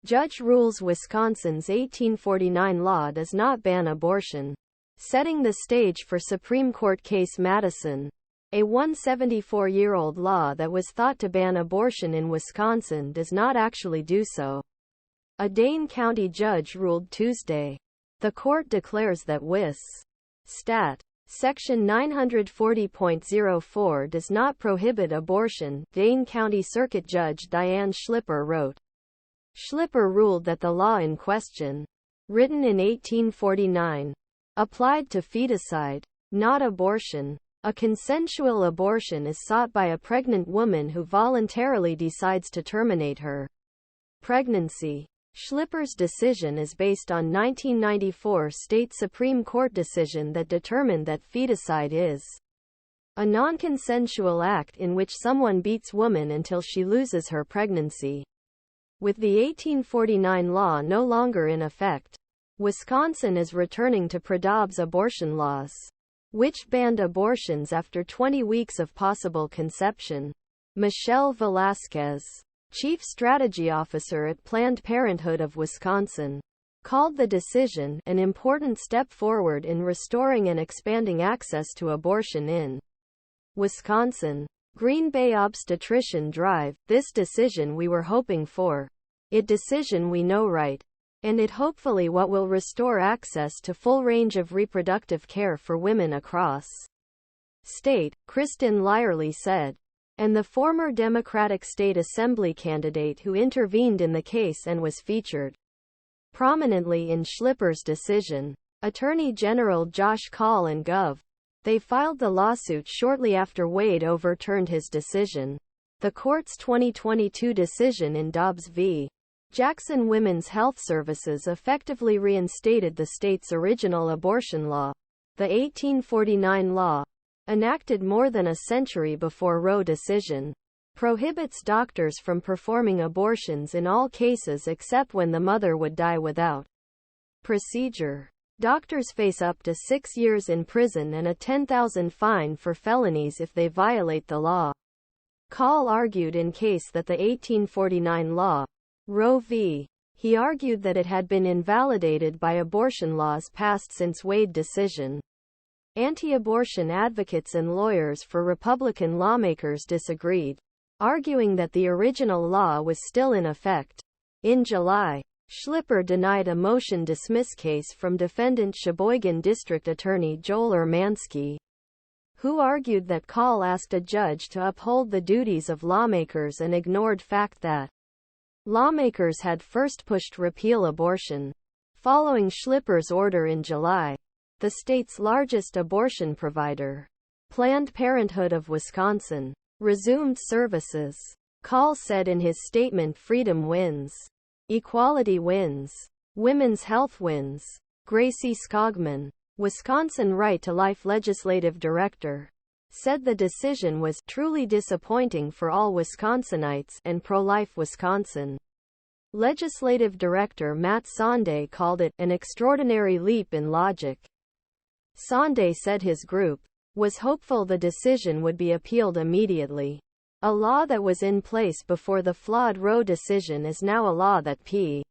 Judge rules Wisconsin's 1849 law does not ban abortion, setting the stage for Supreme Court case MADISON. A 174-year-old law that was thought to ban abortion in Wisconsin does not actually do so. A Dane County judge ruled Tuesday. The court declares that Wis. Stat. Section 940.04 does not prohibit abortion, Dane County Circuit Judge Diane Schlipper wrote. Schlipper ruled that the law in question, written in 1849, applied to feticide, not abortion. A consensual abortion is sought by a pregnant woman who voluntarily decides to terminate her pregnancy. Schlipper's decision is based on 1994 state Supreme Court decision that determined that feticide is a non-consensual act in which someone beats woman until she loses her pregnancy. With the 1849 law no longer in effect, Wisconsin is returning to pre-Dobbs abortion laws, which banned abortions after 20 weeks of possible conception. Michelle Velasquez, Chief Strategy Officer at Planned Parenthood of Wisconsin, called the decision an important step forward in restoring and expanding access to abortion in Wisconsin. Green Bay Obstetrician Drive, this decision we were hoping for. It decision we know right. And it hopefully what will restore access to full range of reproductive care for women across state, Kristin Lyerly said. And the former Democratic State Assembly candidate who intervened in the case and was featured prominently in Schlipper's decision. Attorney General Josh Kaul and Gov. They filed the lawsuit shortly after Wade overturned his decision. The court's 2022 decision in Dobbs v. Jackson Women's Health Services effectively reinstated the state's original abortion law. The 1849 law, enacted more than a century before Roe decision, prohibits doctors from performing abortions in all cases except when the mother would die without procedure. Doctors face up to 6 years in prison and a $10,000 fine for felonies if they violate the law. Kaul argued in case that the 1849 law, Roe v. He argued that it had been invalidated by abortion laws passed since Wade decision. Anti-abortion advocates and lawyers for Republican lawmakers disagreed, arguing that the original law was still in effect. In July, Schlipper denied a motion-dismiss case from defendant Sheboygan District Attorney Joel Urmanski, who argued that Kaul asked a judge to uphold the duties of lawmakers and ignored fact that lawmakers had first pushed repeal abortion. Following Schlipper's order in July, the state's largest abortion provider, Planned Parenthood of Wisconsin, resumed services. Kaul said in his statement, "Freedom wins. Equality wins. Women's health wins." Gracie Skogman, Wisconsin Right to Life Legislative Director, said the decision was truly disappointing for all Wisconsinites and pro-life Wisconsin. Legislative Director Matt Sande called it an extraordinary leap in logic. Sande said his group was hopeful the decision would be appealed immediately. A law that was in place before the flawed Roe decision is now a law that P.